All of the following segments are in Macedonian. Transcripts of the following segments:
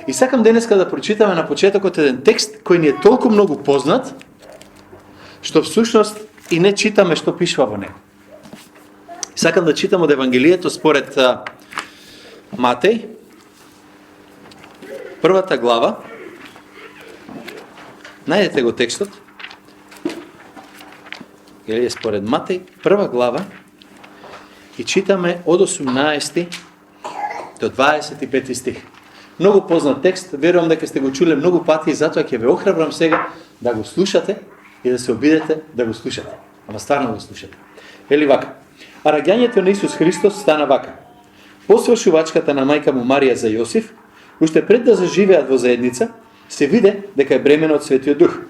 И сакам денеска да прочитаме на почетокот еден текст кој ни е толку многу познат, што всушност и не читаме што пишува во него. Сакам да читам од Евангелието според Матеј, првата глава. Најдете го текстот. Или е според Матеј, прва глава, и читаме од 18 до 25 стих. Многу познат текст, верувам дека сте го чуле многу пати и затоа ќе ве охрабрам сега да го слушате и да се обидете да го слушате. Ама стварно го слушате. Вели вака: а раѓањето на Исус Христос стана вака. По свршувачката на мајка му Марија за Јосиф, уште пред да заживеат во заедница, се виде дека е бремена од Светиот Дух.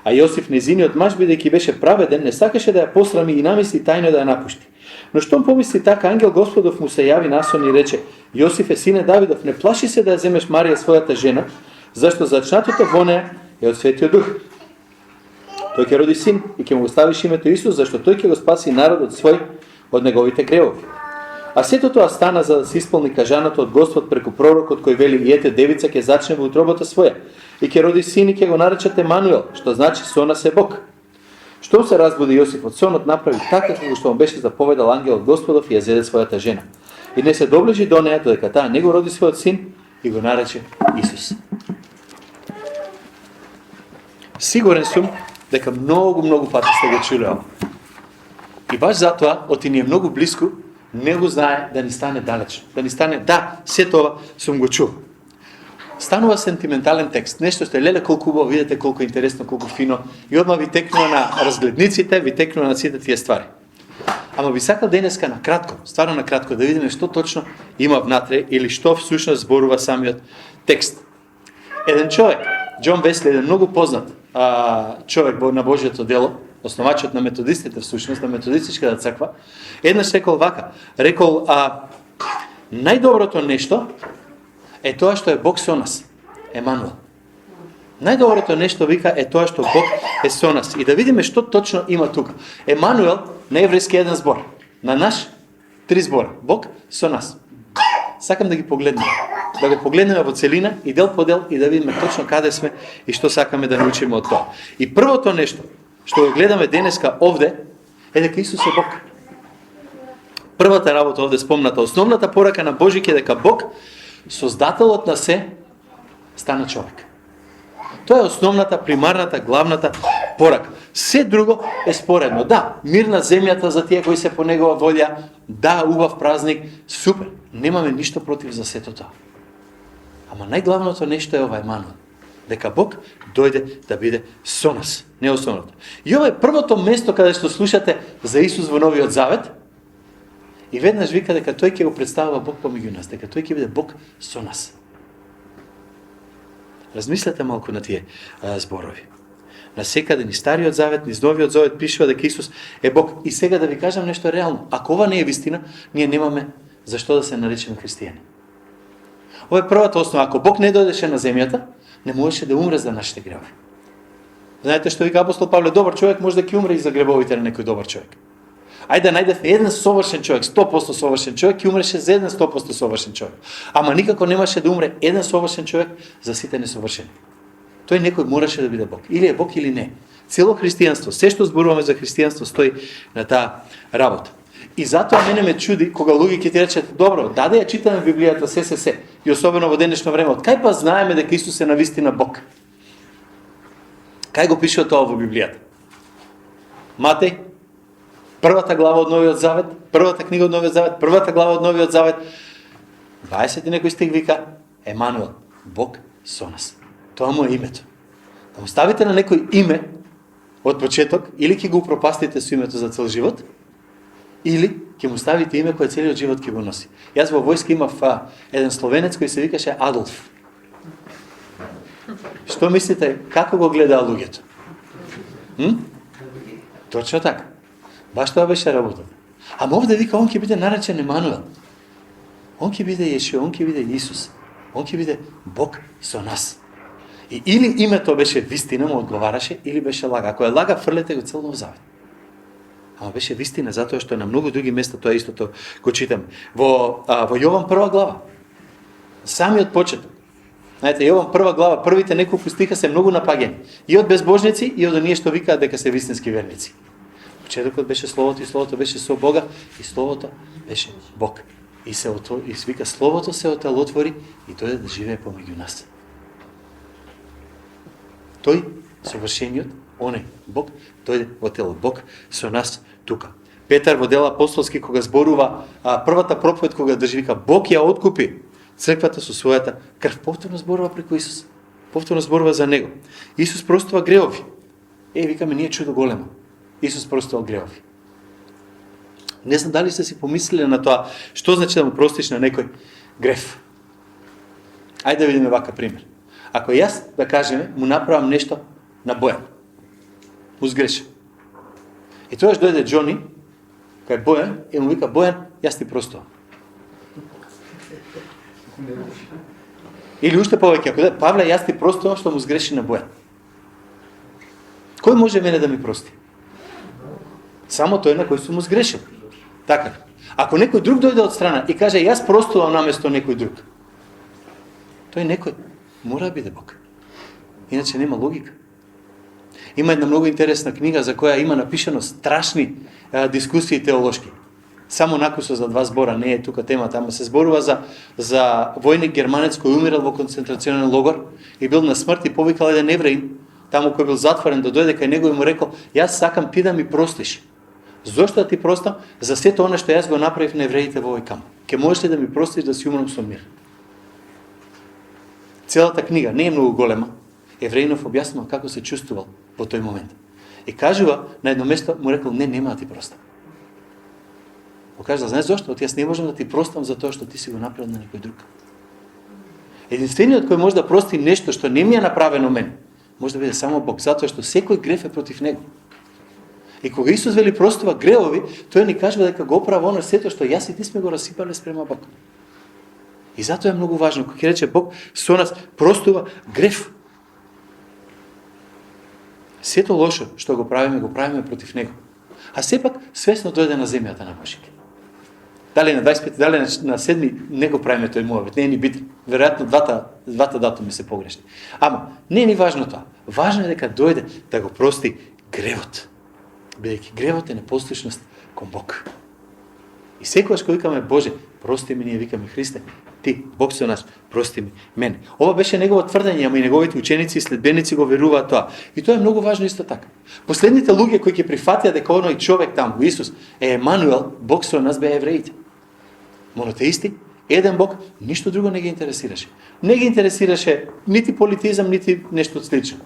А Јосиф, незиниот маж, бидејќи беше праведен, не сакаше да ја посрами и намисли тајно да ја напушти. Но штом помисли така, ангел Господов му се јави на сон и рече: Јосифе, сине Давидов, не плаши се да ја земеш Марија својата жена, зашто зачнатото во неја е од Светиот Дух. Тој ќе роди син и ќе му го ставиш името Исус, зашто тој ќе го спаси народот свој од неговите гревови. А сето тоа стана за да се исполни кажаното од Господ преку пророкот кој вели: и ете, девица ќе зачне во утробата своја и ќе роди син и ќе го наречат Емануел, што значи со нас е Бог. Штом се разбуди Јосиф од сонот, направи така како што му беше заповедал ангелот Господов и ја зеде својата жена. И не се доближи до неја, додека таа не го роди својот син и го нарече Исус. Сигурен сум дека многу пати сте го чули ова. И баш затоа, оти ни е многу близко, не го знае да ни стане далечно. Да ни стане, да, се тоа сум го чул. Станува сентиментален текст. Нешто сте леле колку убаво, видите колку интересно, колку фино. И одма ви текнува на разгледниците, ви текнува на сите тие ствари. Ама би сакал денеска на кратко, стварно на кратко, да видиме што точно има внатре или што всушност зборува самиот текст. Еден човек, Џон Весли, еден многу познат човек на Божјото дело, основачот на методистите всушност, на методистичката црква, еднаш рекол вака, рекол: најдоброто нешто е тоа што е Бог со нас, Емануел. Најдоброто нешто, вика, е тоа што Бог е со нас. И да видиме што точно има тука. Емануел на еврејски еден збор, на наш 3 збора. Бог со нас. Сакам да ги погледнеме. Да го погледнеме во целина и дел по дел и да видиме точно каде сме и што сакаме да научиме од тоа. И првото нешто што го гледаме денеска овде е дека Исус е Бог. Првата работа овде спомната, основната порака на Божик е дека Бог, создателот на се, стана човек. Тоа е основната, примарната, главната порака. Се друго е споредно. Да, мир на земјата за тие кои се по негова волја, да, убав празник, супер. Немаме ништо против за сето тоа. Ама најглавното нешто е ова, Емануел. Дека Бог дојде да биде со нас, не основното. И ова е првото место каде што слушате за Исус во Новиот Завет, и веднаш вика дека тој ќе го представува Бог помеѓу нас, дека тој ќе биде Бог со нас. Размислете малку на тие зборови. На секаде, ни Стариот Завет, ни Новиот Завет пишува дека Исус е Бог. И сега да ви кажам нешто реално. Ако ова не е вистина, ние немаме зашто да се наречеме христијани. Ова е првата основа. Ако Бог не дојдеше на земјата, не можеше да умре за нашите гревови. Знаете што вика апостол Павле: добар човек може да ќе умре и за гревовите на некој добар човек. Ајде најдев еден совршен човек, 100% совршен човек, и умреше за еден 100% совршен човек. Ама никако немаше да умре еден совршен човек за сите несовршени. Тој некој мораше да биде Бог. Или е Бог или не. Цело христијанство, се што зборуваме за христијанство стои на таа работа. И затоа мене ме чуди кога луѓе ќе ти речат: добро, даде ја читаме Библијата се. И особено во денешно време, од кај па знаеме дека Исус е навистина Бог? Кај го пишува тоа во Библијата? Матеј, првата глава од Новиот Завет, првата книга од Новиот Завет, првата глава од Новиот Завет, 20 и некој стих вика: Емануел, Бог со нас. Тоа му е името. Да му ставите на некој име од почеток, или ќе го упропастите со името за цел живот, или ќе му ставите име кое целиот живот ќе го носи. Јас во војска имав еден словенец кој се викаше Адолф. Што мислите, како го гледаа луѓето? Точно така. Баш тоа беше работата. Ама овде вика, он ќе биде наречен Емануел. Он ќе биде Јешуа, он ќе биде Исус. Он ќе биде Бог со нас. И или името беше вистина, му одговараше, или беше лага. Ако е лага, фрлете го цел Нов Завет. Ама беше вистина, затоа што на многу други места тоа истото го читам. Во Јован 1 глава, самиот почеток. Знаете, Јован прва глава, првите неколку стиха се многу напаѓани. И од безбожници, и од оние што викаат дека се вистински верници. Почетокот беше Словото и Словото беше со Бога и Словото беше Бог. И вика Словото се отелотвори и дојде да живее помеѓу нас. Тој, совршениот, оној Бог, дојде во тело. Бог со нас тука. Петар во дела апостолски, кога зборува, првата проповед кога држи, вика, Бог ја откупи црквата со својата крв. Повторно зборува преку Исус. Повторно зборува за Него. Исус простува греови. Викаме, ние чудо големо. Исус простува греови. Не знам дали сте си помислили на тоа, што значи да му простиш на некој греф. Ајде да видиме вака пример. Ако јас, да кажеме, му направам нешто на Бојан, му сгрешам. И тоаш дојде Џони, кај Бојан, и му вика, Бојан, јас ти простувам. Или уште повеќе, ако да, Павле, јас ти простувам што му сгреши на Бојан. Кој може мене да ми прости? Само тој на кој сум му сгрешил. Така. Ако некој друг дојде од страна и каже, јас простувам наместо некој друг, тој некој мора да биде Бог. Иначе нема логика. Има една многу интересна книга за која има напишано страшни дискусии теолошки. Само накусо за 2 збора, не е тука темата, ама се зборува за војник германец кој умирал во концентрационен логор и бил на смрт и повикал еден евреин, таму кој бил затворен, да дојде кај него и му рекол, јас сакам ти да ми простиш. Зошто да ти простам? За сето оно што јас го направив на евреите во овој камп. Ке можеш ли да ми простиш да си умрам со мир? Целата книга не е многу голема. Евреинов објаснува како се чувствувал во тој момент. И кажува на едно место, му рекол, не, нема да ти простам. Му кажа, знаеш зошто? Јас не можам да ти простам за тоа што ти си го направил на некој друг. Единствениот кој може да прости нешто што не ми е направено мен, може да биде само Бог, затоа што секој греф е против него. И кога Исус вели простува греови, тој ни кажува дека го оправа оно сето што јас и ти сме го расипале спрема Бог. И затоа е многу важно, кога ќе рече Бог со нас простува греф. Сето лошо што го правиме против него. А сепак свесно дојде на земјата на Божике. Дали на 25, дали на 7 не го правиме тој муавет, не е ни битен. Веројатно двата датуми се погрешни. Ама не е ни важно тоа. Важно е дека дојде да го прости гревот. Бидејќи гревот е непослушност кон Бог. И секогаш кога викаме Боже, прости ми, ние викаме Христе, ти, Бог со нас, прости ми мене. Ова беше негово тврдење, ама и неговите ученици и следбеници го веруваат тоа. И тоа е многу важно исто така. Последните луѓе кои ќе прифатија дека оној човек таму, Исус, е Емануел, Бог со нас беа евреите. Монотеисти, еден Бог, ништо друго не ги интересираше. Не ги интересираше нити политизам, нити нешто слично.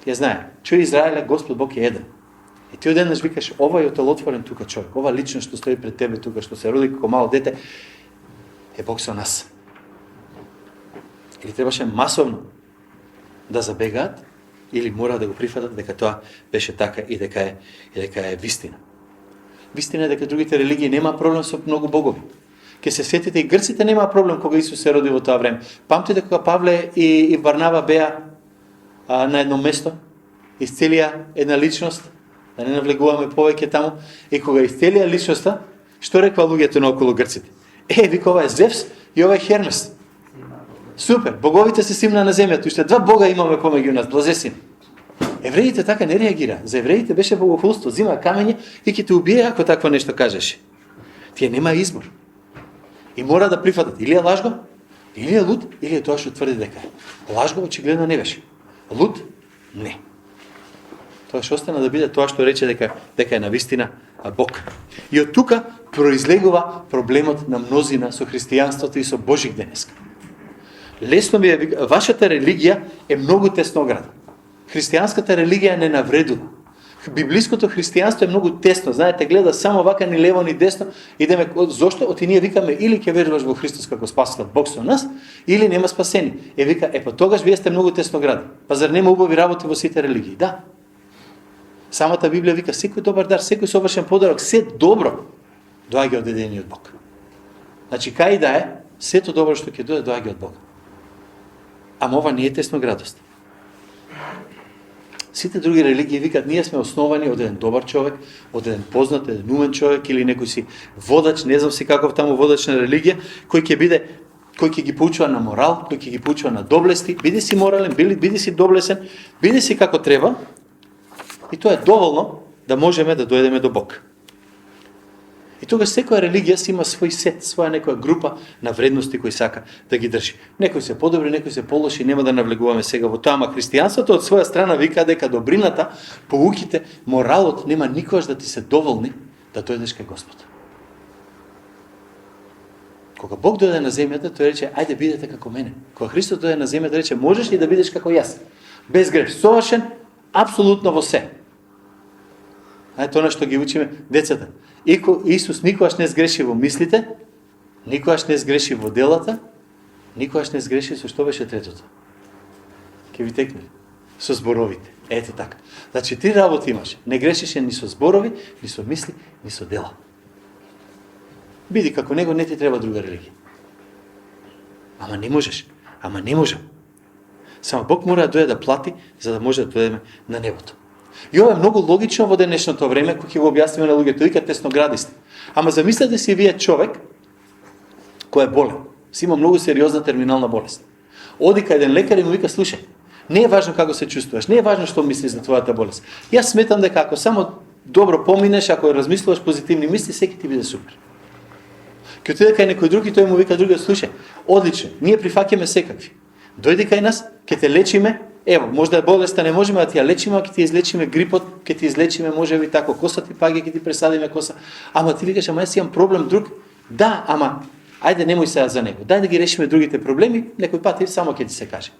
Ја знае, чуј Израеле, Господ Бог е еден. И ти одеднаш викаш, ова е отелотворен тука човек, ова личност што стои пред тебе тука, што се роди како мало дете, е Бог со нас. Или требаше масовно да забегаат, или мора да го прифатат дека тоа беше така и дека е вистина. Вистина е дека другите религии нема проблем со многу богови. Ке се сетите и грците нема проблем кога Исус се роди во тоа време. Памтите кога Павле и Варнава беа на едно место, исцелија една личност, да не навлегуваме повеќе таму, и кога исцелија личноста, што реква луѓето наоколу грците? Вика, ова е Зевс и ова е Хермес. Супер, боговите се симна на земјата, уште 2 бога имаме помеѓу нас, блажесин. Евреите така не реагира. За евреите беше богохулство, зима камење и ќе те убие ако такво нешто кажеш. Тие нема избор. И мора да прифатат или е лажго, или е луд, или е тоа што тврди дека е. Лажго очигледно не беше. Луд не. Тоа што остана да биде тоа што рече дека е навистина Бог. И од тука произлегува проблемот на мнозина со христијанството и со Божик денеска. Лесно ми е, вашата религија е многу тесноградна. Христијанската религија не навредува. Библиското христијанство е многу тесно. Знаете, гледа само вака ни лево ни десно. Идеме, зошто? Оти ние викаме или ќе веруваш во Христос како спасител, Бог со нас, или нема спасени. Вика, па тогаш вие сте многу тесноградни. Па зар нема убави работи во сите религии? Да. Самата Библија вика, секој добар дар, секој совршен подарок, се добро доаѓа од единиот Бог. Значи, кај да е, сето добро што ќе доаѓа од Бога. Ама ова не е тесноградост. Сите други религии викат, ние сме основани од еден добар човек, од еден познат, еден умен човек или некој си водач, не знам си каков таму водач на религија, кој ќе биде кој ќе ги поучува на морал, кој ќе ги поучува на доблести, биди си морален, биди си доблесен, биди си како треба, и тоа е доволно да можеме да дојдеме до Бог. И тогаш секоја религија си има свој сет, своја некоја група на вредности кои сака да ги држи. Некои се подобри, некои се полоши, нема да навлегуваме сега во тоа, ама христијанството од своја страна вика дека добрината, поуките, моралот нема никогаш да ти се доволни да дојдеш кај Господ. Кога Бог дојде на земјата, тој рече, ајде бидете како мене. Кога Христос дојде на земјата, рече, можеш ли да бидеш како јас? Без грев, совршен, апсолутно во се. Тоа што ги учиме децата. Исус никогаш не сгреши во мислите, никогаш не сгреши во делата, никогаш не сгреши со што беше третото. Ке ви текне. Со зборовите. Ето така. Значи, три работи имаш. Не грешише ни со зборови, ни со мисли, ни со дела. Биди како него, не ти треба друга религија. Ама не можеш. Ама не можем. Само Бог мора да дојде да плати, за да може да дојдеме на небото. И ова е многу логично во денешното време, кој ќе го објасниме на луѓето, вика тесноградисти. Ама замислете си вие човек кој е болен, си има многу сериозна терминална болест. Оди кај еден лекар и му вика, слушај, не е важно како се чувствуваш, не е важно што мислиш за твојата болест. Јас сметам дека ако само добро поминеш, ако размислуваш позитивни мисли, секи ти биде супер. Ке отиде кај некој друг и тој му вика другиот, слушај, одлично, ние прифаќаме секакви. Дојди кај нас, ќе те лечиме. Ево, можда болеста не можеме да ти ја лечиме, ќе ти излечиме грипот, ќе ти излечиме можеби тако коса ти паѓа, ќе ти пресадиме коса. Ама ти викаш, ама јас имам проблем друг. Да, ама ајде немој сега за него. Дај да ги решиме другите проблеми, некој пат и само ќе ти се каже.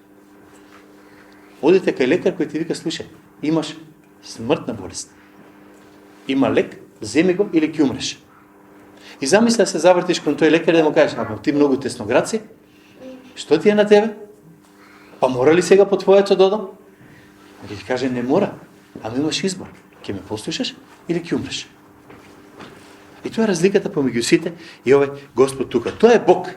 Одите кај лекар кој ти вика, слушај, имаш смртна болест. Има лек, земи го или ќе умреш. И замисля се завртиш кон тој лекар да му кажеш, ама ти многу тесноград си, што ти е на тебе? Па мора ли сега по твоето додам? А ќе ти каже, не мора, ама имаш избор. Ќе ме послушаш или ќе умреш. И тоа е разликата помеѓу сите и овој Господ тука. Тоа е Бог.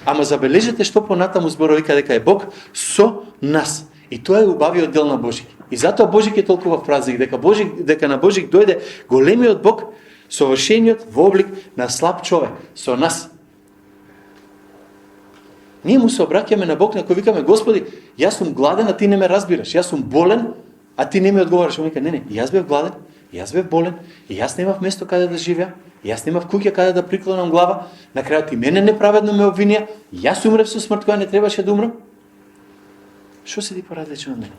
Ама забележете што понатаму зборови дека е Бог со нас. И тоа е убавиот дел на Божик. И затоа Божик е толкова празник, дека на Божик дојде големиот Бог, совршениот во облик на слаб човек, со нас. Ние му се обраќаме на Бог, на кој викаме, Господи, јас сум гладен, а ти не ме разбираш. Јас сум болен, а ти не ми одговораш. Он вика, не, јас бев гладен, јас бев болен, и јас немав место каде да живеам, јас немав куќа каде да приклонам глава, на крајот и мене неправедно ме обвинија, јас умрев со смрт која не требаше да умрам. Што се ти поразлично од мене?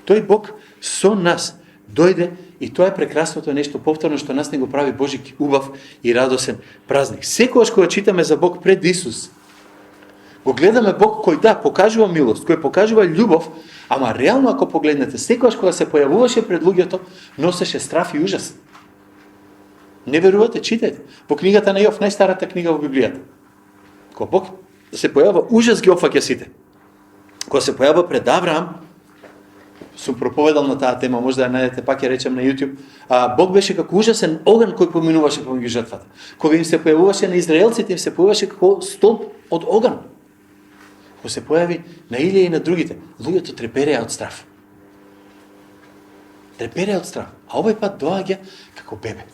Тој Бог со нас дојде и тоа е прекрасното нешто повторно што нас не го прави Божик убав и радосен празник. Секогаш кога читаме за Бог пред Исус, го гледаме Бог кој покажува милост, кој покажува љубов, ама реално ако погледнете, секогаш кога се појавуваше пред луѓето, носеше страф и ужас. Не верувате, читајте. Во книгата на Јов, најстарата книга во Библијата. Кога Бог се појавува, ужас ги опфаќа сите. Кога се појавува пред Авраам, сум проповедал на таа тема, може да ја најдете, пак ја речем на YouTube. Бог беше како ужасен оган кој поминуваше помеѓу жртвата. Кога им се појавуваше на израелците, им се појавуваше како столб од оган. Кога се појави на Илија и на другите, луѓето трепереа од страв. Трепереа од страв. А овој пат доаѓа како бебе.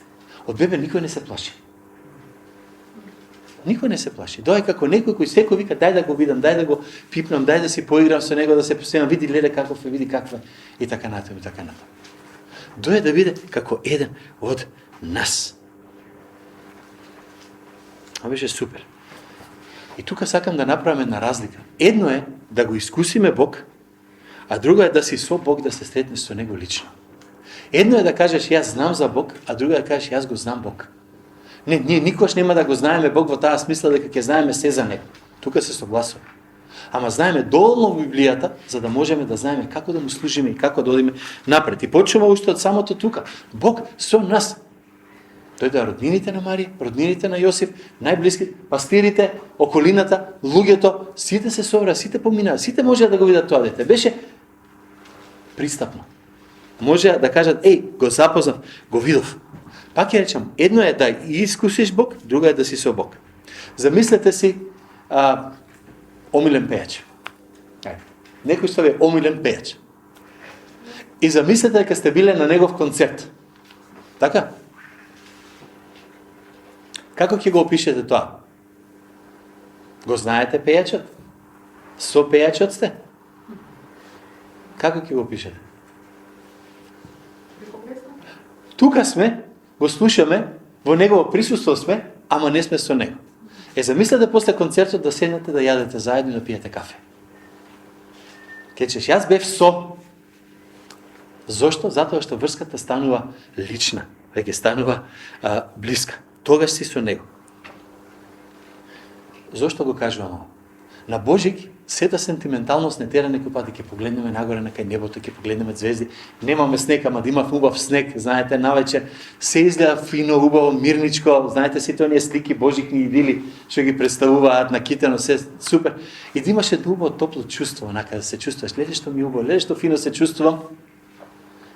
Од бебе никој не се плаши. Никој не се плаши. Доаѓа како некој кој секој вика, дај да го видам, дај да го пипнам, дај да си поиграм со него, да се посемам, види леле каков е, види каква и така натаму, и така натаму. Дојде да биде како еден од нас. Това беше супер. И тука сакам да направиме една разлика. Едно е да го искусиме Бог, а друго е да си со Бог, да се сретнеш со него лично. Едно е да кажеш јас знам за Бог, а друго е да кажеш јас го знам Бог. Не, ние никош нема да го знаеме Бог во таа смисла дека ќе знаеме се за него. Тука се согласуваме. Ама знаеме доволно во Библијата за да можеме да знаеме како да му служиме и како да одиме напред. И почнува уште од самото тука. Бог со нас. Дојде роднините на Марија, роднините на Јосиф, најблиски, пастирите, околината, луѓето, сите се собра, сите поминаа, сите можеа да го видат тоа дете. Беше пристапно. Може да кажат, го запознав, го видов. Пак ја речам, едно е да искусиш Бог, друго е да си со Бог. Замислете си омилен пејач. Некој што е омилен пејач. И замислете дека сте биле на негов концерт. Така? Како ќе го опишете тоа? Го знаете пејачот? Со пејачот сте? Како ќе го опишете? Тука сме, го слушаме, во негово присуство сме, ама не сме со него. Замислете после концертот да седнете да јадете заедно и да пиете кафе. Кечеш, јас бев со. Зошто? Затоа што врската станува лична, веќе станува блиска. Тогаш си со него. Зошто го кажувам ово? На Божик сета сентименталност не тера некој пат, ќе погледнеме нагоре на кај небото, ќе погледнеме звезди. Немаме снег, ама да има убав снег, знаете, навечер се изгледа фино, убаво, мирничко, знаете сите оние слики Божикни идили што ги представуваат на китено, се супер. И да имаше убаво топло чувство, онака да се чувствуваш, леле што ми убаво, леле што фино се чувствувам.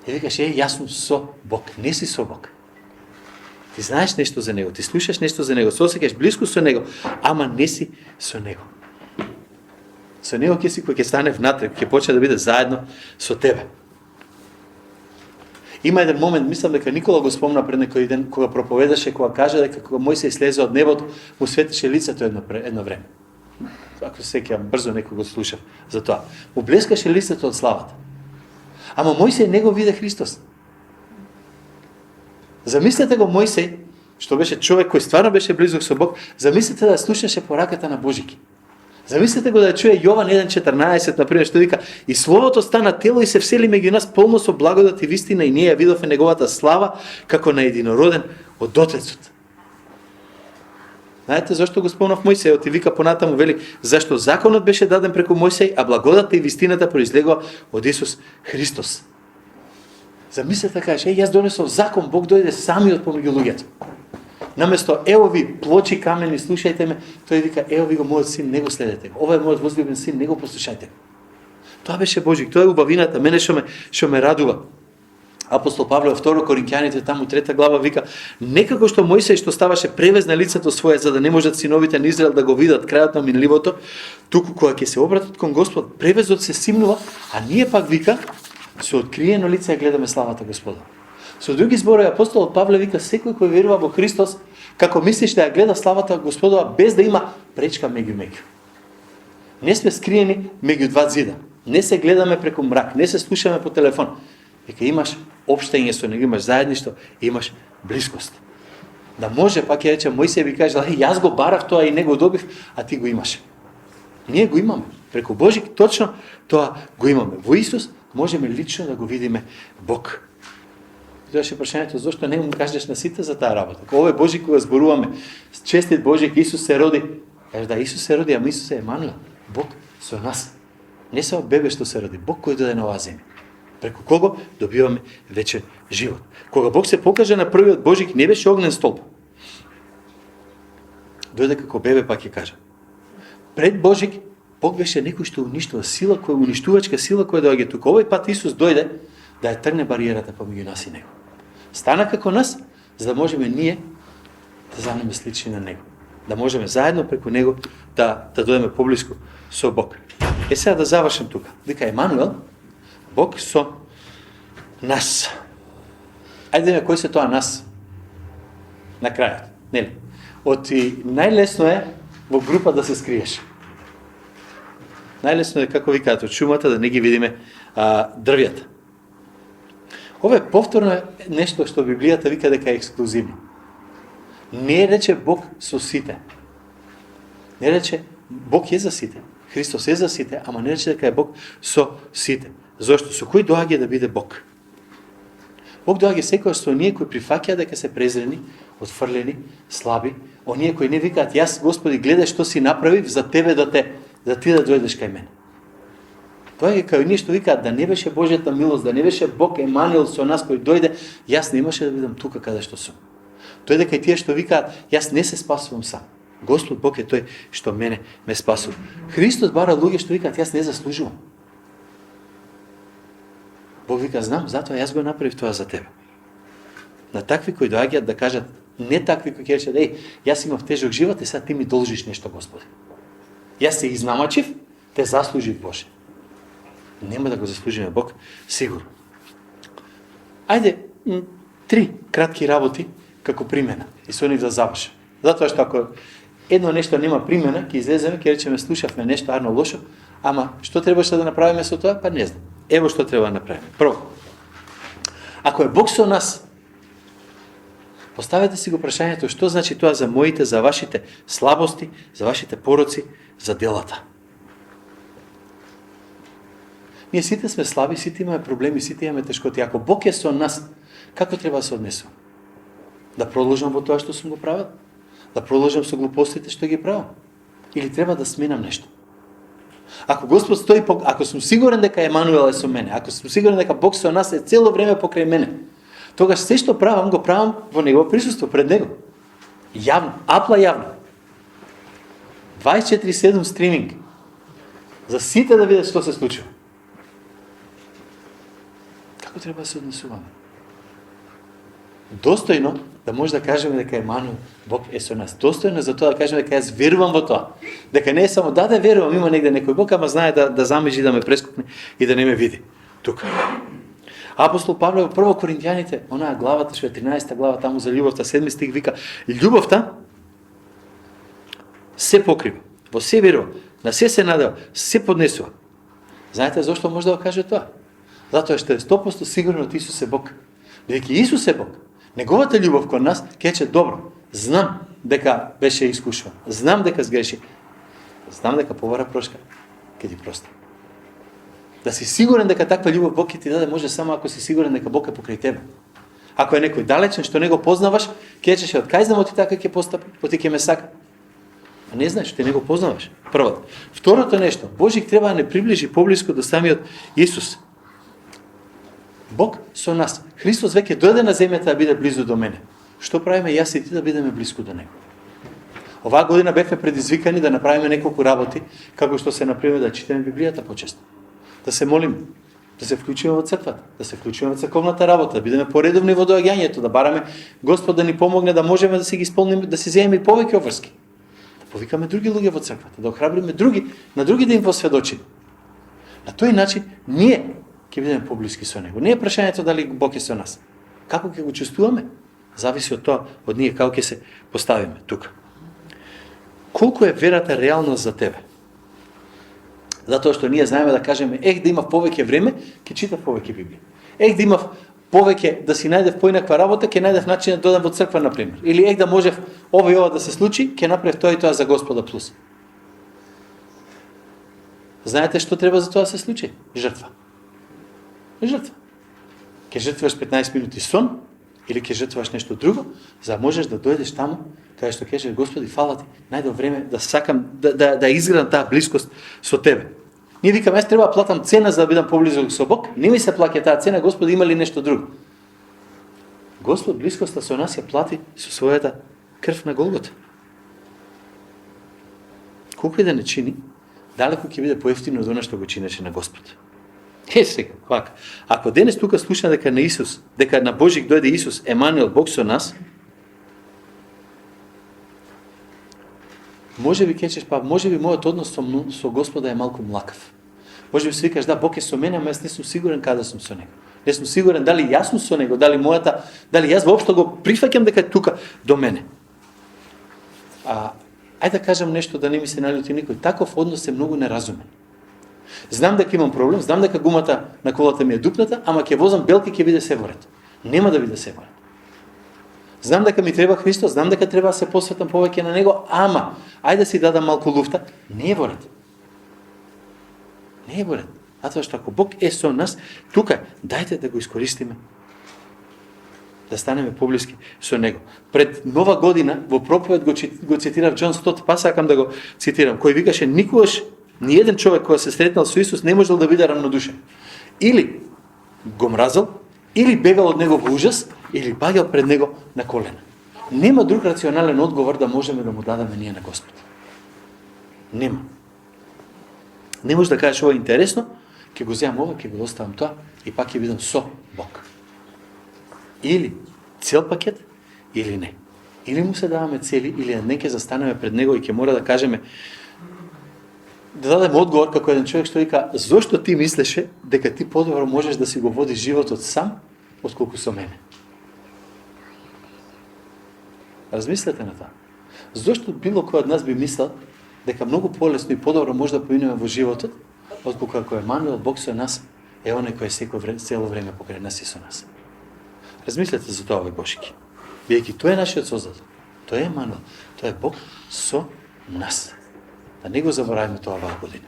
И викаш, јас сум со Бог, не си со Бог. Ти знаеш нешто за него, ти слушаш нешто за него, сосеќаш близко со него, ама не си со него. Со него ќе си кој ќе стане внатре, ќе почне да биде заедно со тебе. Има еден момент, мислам дека Никола го спомна пред некој ден, кога проповедаше, кога кажа дека кога Мојсей слезе од небото, му светеше лицето едно време. Ако се сеќавам, брзо некој го слушав за тоа. Му блескаше лицето од славата. Ама Мојсей не го виде Христос. Замислете го Мојсей, што беше човек кој стварно беше близок со Бог, замислете да слушаше пораката на Божики. Замислете го да чуе Јован 1.14, например, што вика: и Словото стана тело и се всели меѓу нас полно со благодат и вистина, и ние ја видовме неговата слава како на единороден од Отецот. Знаете зашто го спомнав Мојсејот и вика понатаму, вели, зашто законот беше даден преку Мојсеј, а благодата и вистината произлегува од Исус Христос. Замислете, кажеш, јас донесов закон, Бог дојде самиот помеѓу луѓето. Наместо, ево ви плочи камени, слушајте ме, тој вика, ево ви го мојот син, не го следете го. Ова е мојот возлюбен син, не го послушајте го. Тоа беше Божик, тоа е убавината, мене што ме радува. Апостол Павле во 2 Коринќаните, таму 3 глава вика: некако што Мојсей што ставаше превез на лицето свое, за да не можат синовите на Израел да го видат крајот на минливото, туку кога ќе се обратат кон Господ, превезот се симнува, а ние пак вика со откриено лице ја гледаме славата Господа. Со други зборови, апостол Павле вика, секој кој верува во Христос, како мислиш да ја гледа славата Господова без да има пречка меѓу. Не сме скриени меѓу два зида. Не се гледаме преку мрак, не се слушаме по телефон. Вика, имаш општење со него, имаш заедништво, имаш близкост. Да може, пак ја рече, Мојсей би кажал, јас го барав тоа и не го добив, а ти го имаш. Ние го имаме. Преку Божик точно тоа го имаме. Во Исус можеме лично да го видиме Бог. Тоа е прашањето, зашто не му кажеш на сите за таа работа? Ова е Божик кога зборуваме. Честит Божик, Исус се роди. Кажеш, да, Исус се роди, ама Исус е Емануел. Бог со нас. Не само бебе што се роди, Бог кој дојде на оваа земја. Преку кого добиваме вечен живот. Кога Бог се покаже на првиот Божик, не беше огнен столб. Дојде како бебе, пак ќе кажа. Пред Божик, Бог беше некој што уништува сила, која уништувачка сила која доаѓа тука. Овој пат Исус дојде да ја тргне бариерата помеѓу нас и него. Стана како нас, за да можеме ние да станеме слични на него. Да можеме заедно преку него да дојдеме поблиску со Бог. Сега да завршам тука. Вика Емануел, Бог со нас. Ајде да кој се тоа нас? На крајот. Нели? Оти најлесно е во група да се скриеш. Најлесно е, како викаат, од шумата да не ги видиме дрвјата. Ова е повторно нешто што Библијата вика дека е ексклузивно. Не рече Бог со сите. Не рече Бог е за сите. Христос е за сите, ама не рече дека е Бог со сите. Зошто? Со кој доаѓа да биде Бог? Бог доаѓа секојаш со оние кои прифаќаат дека се презрени, отфрлени, слаби, оние кои не викаат, јас, Господи, гледај што си направив за тебе да ти да дојдеш кај мене. Тоа е кај оние што викаат да не беше Божјата милост, да не беше Бог Емануел со нас кој дојде, јас не имаше да бидам тука каде што сум. Тој дека и тие што викаат, јас не се спасувам сам. Господ Бог е тој што мене ме спасува. Христос бара луѓе што викаат, јас не заслужувам. Бог вика, знам, затоа јас го направив тоа за тебе. На такви кои доаѓаат да кажат, не такви кои ќе речат, јас имав тежок живот и сега ти ми должиш нешто, Господи. Јас се изнамачив, те заслужив, Боже. Нема да го заслужиме Бог, сигурно. Ајде, 3 кратки работи како примена и со нив да завршам. Затоа што ако едно нешто нема примена, ќе излеземе, ќе речеме слушавме нешто арно лошо, ама што требаше да направиме со тоа? Па не знам. Ево што треба да направиме. Прво, ако е Бог со нас, поставете си го прашањето што значи тоа за моите, за вашите слабости, за вашите пороци, за делата. Ние сите сме слаби, сите имаме проблеми, сите имаме тешкоти. Ако Бог е со нас, како треба да се однесувам? Да продолжам во тоа што сум го правил? Да продолжам со глупостите што ги правам? Или треба да сменам нешто? Ако Господ стои, ако сум сигурен дека Емануел е со мене, ако сум сигурен дека Бог со нас е цело време покрај мене, тогаш се што правам, го правам во Негово присуство, пред Него. Јавно, апла јавно. 24/7 стриминг. За сите да видат што се случува. Како треба да се однесуваме? Достојно да може да кажеме дека Емануел, Бог е со нас. Достојно за тоа да кажеме дека јас верувам во тоа. Дека не е само да верувам, има негде некој Бог, ама знае да замежи, да ме прескокне и да не ме види. Тука. Апостол Павле во прво Коринќаните, онаа главата, што е 13 глава, таму за љубовта, 7 стих вика, љубовта се покрива, во се верува, на се надева, се поднесува. Знаете зошто може да го каже тоа? Затоа што е 100% сигурно од Исус е Бог. Бидејќи Исус е Бог, Неговата љубов кон нас ќе рече добро, знам дека беше искушуван, знам дека сгреши, знам дека повара прошка, ќе ти прости. Да си сигурен дека таква љубов Бог ќе ти даде може само ако си сигурен дека Бог е покрај тебе. Ако е некој далечен што не го познаваш, ќе речеш од кај знам ти така ќе постапи, ти ќе ме сака. А не знаеш, ти не го познаваш. Првото. Второто нешто, Божик треба да не приближи поблиску до самиот Исус. Бог со нас. Христос веќе дојде на земјата да биде близу до мене. Што правиме јас и ти да бидеме близко до Него? Оваа година бевме предизвикани да направиме неколку работи, како што се например да читаме Библијата почесто. Да се молиме, да се вклучиме во црквата, да се вклучиме во црковната работа, да бидеме поредовни во доаѓањето, да бараме Господ да ни помогне да можеме да се ги исполниме, да се земеме и повеќе обврски. Да повикаме други луѓе во црквата, да охрабриме други, на други да им посведочиме. На тој начин ние ќе бидеме поблиски со Него. Не е прашањето дали Бог е со нас. Како ќе го чувствуваме? Зависи од тоа, од ние како ќе се поставиме тука. Колку е верата реална за тебе? Затоа што ние знаеме да кажеме, да имав повеќе време, ќе читав повеќе Библија. Да имав повеќе, да си најдев поинаква работа, ќе најдев начин да додам во црква, например. Или да можев ова и ова да се случи, ќе направев тоа и тоа за Господа плюс. Знаете што треба за тоа да се случи? Жртва. Жртва. Ќе жртваш 15 минути сон, или ќе жртваш нешто друго, за да можеш да дојдеш таму, кај што кажеш, Господи, фала ти, најдов време да сакам да изградам таа блискост со тебе. Ние викаме, јас треба да платам цена за да бидам поблизок со Бог, не ми се плаќа таа цена, Господи, има ли нешто друго? Господ блискоста со нас ја плати со својата крв на Голгота. Колку и да не чини, далеку ќе биде поевтино од она што го чинеше на Господ. Сега, вака. Ако денес тука слушна дека на Исус, дека на Божик дојде Исус, Емануел, Бог со нас, може би кечеш, па може би мојот однос со Господа е малку млакав. Може би си викаш, да, Бог е со мене, ама јас не сум сигурен каде сум со Него. Не сум сигурен дали јас сум со Него, дали јас воопшто го прифаќам дека е тука до мене. Ајде да кажам нешто да не ми се налјути никој. Таков однос е многу неразумен. Знам дека имам проблем, знам дека гумата на колата ми е дупната, ама ќе возам белки, ќе биде се ворет. Нема да биде се ворет. Знам дека ми треба Христос, знам дека треба да се посветам повеќе на Него, ама ајде да си дадам малку луфта, не е ворет. Не е ворет. Затоа што ако Бог е со нас, тука, дајте да го искористиме. Да станеме поблиски со Него. Пред Нова година во проповед го цитирав Џон Стот, па сакам да го цитирам, кој викаше никогаш ни еден човек кој се сретнал со Исус не можел да биде рамнодушен. Или го мразел, или бегал од него во ужас, или паѓал пред него на колена. Нема друг рационален одговор да можеме да му дадеме ние на Господ. Нема. Не може да кажеш ова е интересно, ќе го земам ова, ќе го оставам тоа и пак ќе бидам со Бог. Или цел пакет, или не. Или му се даваме цели, или не ќе застанеме пред него и ќе мора да кажеме, да дадеме одговор како еден човек што вика, зошто ти мислеше дека ти подобро можеш да си го водиш животот сам, отколку со мене? Размислете на тоа. Зошто било кој од нас би мислел дека многу полесно и подобро може да поминеме во животот, отколку ако Емануел Бог со нас е оној кој е цело време покрај нас и со нас. Размислете за тоа, овој Бошики. Биејќи тој е нашиот Создател, тој е Емануел, тој е Бог со нас. Да не го забораваме тоа оваа година.